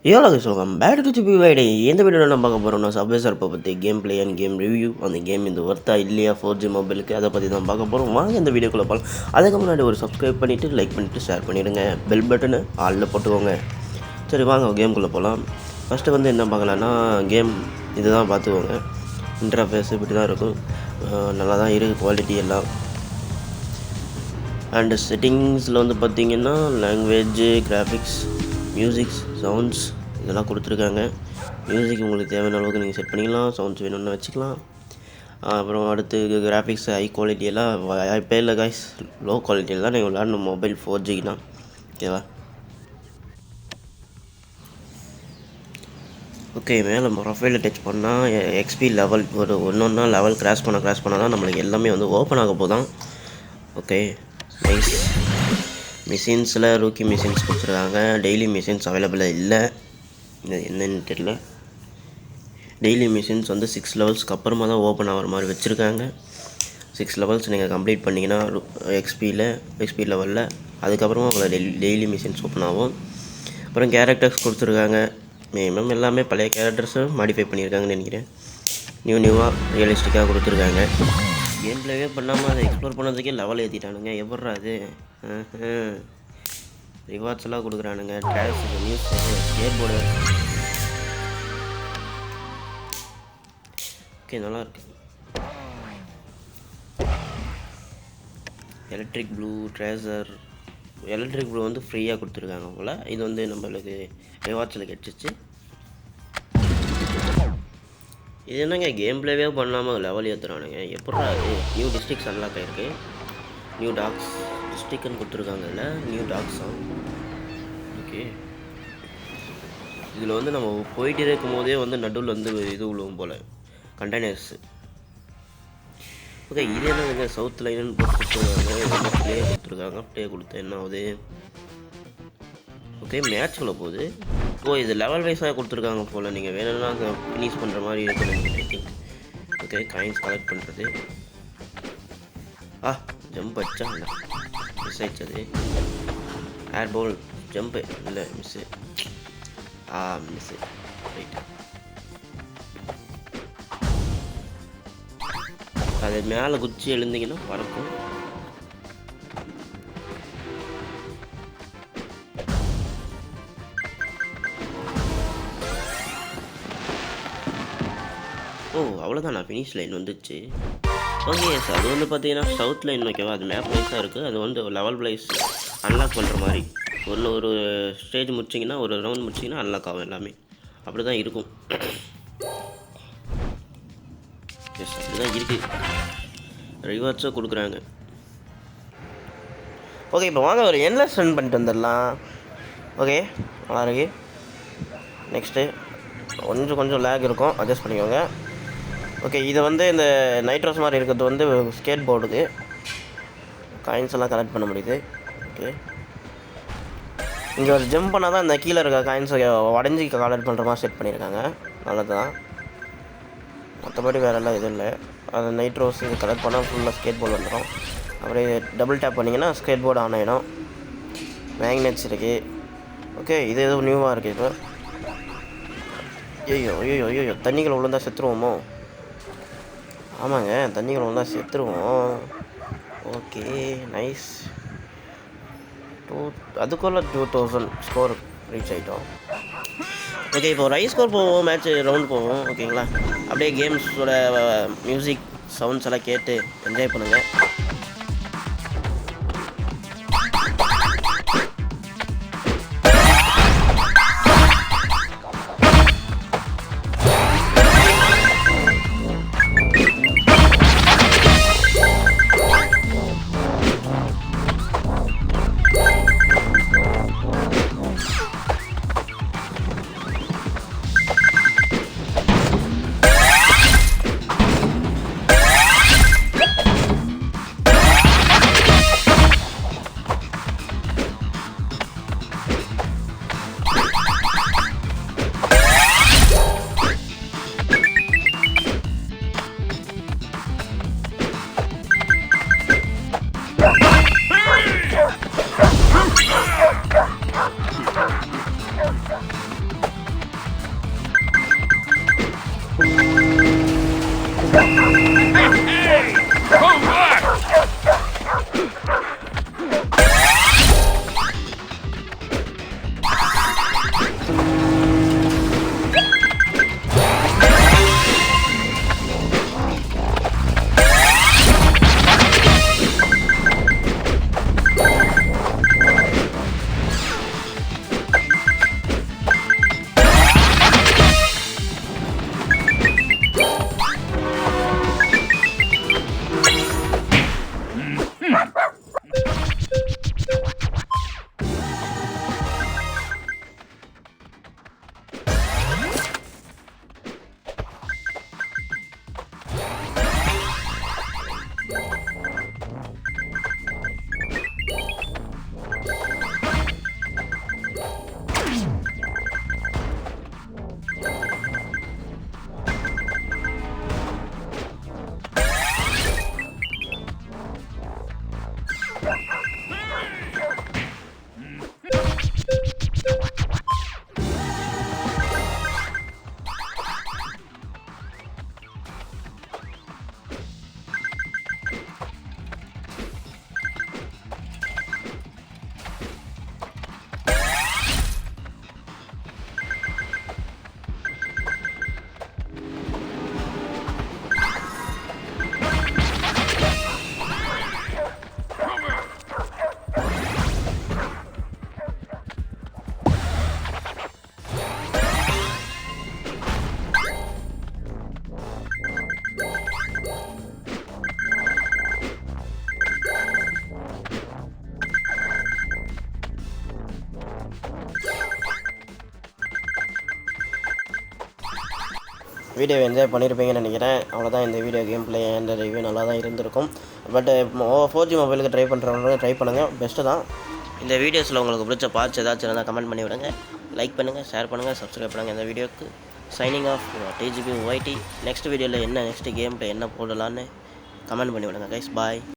Hello guys, welcome back to the PYD. இந்த வீடியோவில் நம்ம பார்க்க போகிறோம்னா சப்வே சர்ஃபை பற்றி game play and game review. அந்த கேம் இந்த ஒர்த்தா இல்லையா 4G மொபைலுக்கு, அதை பற்றி தான் பார்க்க போகிறோம். வாங்க இந்த வீடியோக்குள்ளே போகலாம். அதுக்கு முன்னாடி ஒரு சப்ஸ்கிரைப் பண்ணிவிட்டு லைக் பண்ணிவிட்டு ஷேர் பண்ணிவிடுங்க. பெல் பட்டனு ஆளில் போட்டுக்கோங்க. சரி வாங்க கேமுக்குள்ளே போகலாம். ஃபஸ்ட்டு வந்து என்ன பார்க்கலான்னா கேம் இதுதான் பார்த்துக்கோங்க. இன்டர்ஃபேஸ் இப்படி தான் இருக்கும். நல்லா தான் இருக்குது குவாலிட்டி எல்லாம். அண்டு செட்டிங்ஸில் வந்து பார்த்திங்கன்னா லாங்குவேஜ், கிராஃபிக்ஸ், மியூசிக்ஸ், சவுண்ட்ஸ் இதெல்லாம் கொடுத்துருக்காங்க. மியூசிக் உங்களுக்கு தேவையான அளவுக்கு நீங்கள் செட் பண்ணிக்கலாம், சவுண்ட்ஸ் வேணும்னு வச்சுக்கலாம். அப்புறம் அடுத்து கிராஃபிக்ஸ் ஹை குவாலிட்டியெல்லாம் வாய்ப்பே இல்லை காய்ஸ். லோ குவாலிட்டியில் தான் நீங்கள் விளாடணும். மொபைல் 4G தான், ஓகேவா? ஓகே, மேலே ப்ரொஃபைலில் டச் பண்ணால் எக்ஸ்பி லெவல் ஒரு ஒன்றா லெவல் கிராஸ் பண்ண தான் நம்மளுக்கு எல்லாமே வந்து ஓப்பன் ஆக போதான். Okay nice. மிஷின்ஸில் ரூக்கி மிஷின்ஸ் கொடுத்துருக்காங்க. டெய்லி மிஷின்ஸ் அவைலபிளாக இல்லை, இது என்னன்னு தெரியல. டெய்லி மிஷின்ஸ் வந்து 6 லெவல்ஸ்க்கு அப்புறமா தான் ஓப்பன் ஆகிற மாதிரி வச்சுருக்காங்க. 6 லெவல்ஸ் நீங்கள் கம்ப்ளீட் பண்ணிங்கன்னா எக்ஸ்பி லெவலில் அதுக்கப்புறமா உங்களை டெய்லி மிஷின்ஸ் ஓப்பன் ஆகும். அப்புறம் கேரக்டர்ஸ் கொடுத்துருக்காங்க. மினிமம் எல்லாமே பழைய கேரக்டர்ஸும் மாடிஃபை பண்ணியிருக்காங்கன்னு நினைக்கிறேன். நியூவாக ரியலிஸ்டிக்காக கொடுத்துருக்காங்க. கேம் பிளேவே பண்ணாமல் அதை எக்ஸ்ப்ளோர் பண்ணதுக்கே லெவல் ஏற்றிட்டானுங்க. எப்பட்றா அது? ரிவார்ட்ஸ் எல்லாம் கொடுக்குறானுங்க. Tracks, news, skateboard. Okay நல்லாயிருக்கு. Electric blue, tracer. Electric blue வந்து ஃப்ரீயாக கொடுத்துருக்காங்க போல். இது வந்து நம்மளுக்கு ரிவார்ட்ஸில் கிடச்சிச்சு. இது என்னங்க கேம் பிளேவே பண்ணாமல் லெவல் ஏற்றுறானுங்க. எப்படா அது? நியூ டிஸ்ட்ரிக்ஸ் அன்லாக் ஆகிருக்கு. New tax டிஸ்ட்ரிக்ட்னு கொடுத்துருக்காங்கல்ல, new டாக்ஸா? ஓகே, இதில் வந்து நம்ம போயிட்டு இருக்கும் போதே வந்து நடுவில் வந்து இது விழுவும் போல், கண்டெய்னர்ஸு. ஓகே, இது என்னதுங்க சவுத் லைன்னு போட்டு கொடுத்துருக்காங்க. ப்ளே கொடுத்துருக்காங்க. ப்ளே கொடுத்தா என்ன ஆகுது? ஓகே, மேட்ச்குள்ளே போகுது. ஓ, இது லெவல் வைஸாக கொடுத்துருக்காங்க போல். நீங்கள் வேணும்னா அங்கே ஃபினிஷ் பண்ணுற மாதிரி இருக்குது. ஓகே, காயின்ஸ் கலெக்ட் பண்ணுறது. ஜம்ப் அடிச்சா மிஸ் ஆயிடுச்சது. ஏர் பால் ஜம்ப்பு இல்லை, மிஸ்ஸு. மிஸ்ஸு. ரைட், அது மேலே குச்சி எழுந்திங்கன்னா பறக்கும். அவ்வளோதான், நான் ஃபினிஷ் லைன் வந்துச்சு. ஓகே எஸ், அது வந்து பார்த்தீங்கன்னா சவுத் லைன், ஓகேவா? அது மேப் வைஸாக இருக்குது. அது வந்து லெவல் வைஸ் அன்லாக் பண்ணுற மாதிரி. ஒரு ஸ்டேஜ் முடிச்சிங்கன்னா, ஒரு ரவுண்ட் முடிச்சிங்கன்னா அன்லாக் ஆகும் எல்லாமே. அப்படி தான் இருக்கும். எஸ், அப்படி தான் இருக்குது. ரிவார்ட்ஸும் கொடுக்குறாங்க. ஓகே, இப்போ வாங்க ஒரு என்லெஸ் ரன் பண்ணிட்டு வந்துடலாம். ஓகே, நல்லா இருக்கு. நெக்ஸ்ட்டு கொஞ்சம் லேக் இருக்கும், அட்ஜஸ்ட் பண்ணிக்கோங்க. ஓகே, இது வந்து இந்த நைட்ரோஸ் மாதிரி இருக்கிறது வந்து ஸ்கேட் போர்டுக்கு காயின்ஸ் எல்லாம் கலெக்ட் பண்ண முடியுது. ஓகே, இங்கே ஒரு ஜம்ப் பண்ணால் தான் இந்த கீழே இருக்க காயின்ஸை உடஞ்சி கலெக்ட் பண்ணுற மாதிரி செட் பண்ணியிருக்காங்க. நல்லது தான், மற்றபடி வேறு எல்லாம் எதுவும் இல்லை. அது நைட்ரோஸ் இது கலெக்ட் பண்ணால் ஃபுல்லாக ஸ்கேட் போர்டு வந்துடும். அப்படியே டபுள் டேப் பண்ணிங்கன்னா ஸ்கேட் போர்டு ஆன் ஆகிடும். மேக்னெட்ஸ் இருக்குது. ஓகே, இது எதுவும் நியூவாக இருக்குது. இப்போ ஐயோ தண்ணிகள் விழுந்தால் செத்துருவோமோ? ஆமாங்க, தண்ணிகள் விழுந்தால் செத்துருவோம். Okay nice. அதுக்குள்ள 2000 ஸ்கோர் ரீச் ஆகிட்டோம். ஓகே, இப்போ ஒரு ஹை ஸ்கோர் போவோம், மேட்ச் ரவுண்ட் போவோம். ஓகேங்களா? அப்படியே கேம்ஸோட மியூசிக் சவுண்ட்ஸ் எல்லாம் கேட்டு என்ஜாய் பண்ணுங்கள். வீடியோ என்ஜாய் பண்ணியிருப்பீங்கன்னு நினைக்கிறேன். அவ்வளோதான் இந்த video game play and review நல்லா தான் இருந்திருக்கும். பட் 4G மொபைலுக்கு ட்ரை பண்ணுறவங்க ட்ரை பண்ணுங்கள், பெஸ்ட்டு தான். இந்த வீடியோஸில் உங்களுக்கு பிடிச்ச பார்ட்ஸ் ஏதாச்சும் இருந்தால் கமெண்ட் பண்ணி விடுங்க. லைக் பண்ணுங்கள், ஷேர் பண்ணுங்கள், சப்ஸ்கிரைப் பண்ணுங்கள் இந்த வீடியோக்கு. Signing off TGP YT. Next வீடியோவில் நெக்ஸ்ட் கேம் ப்ளே என்ன போடலான்னு கமெண்ட் பண்ணி விடுங்க கைஸ். பாய்.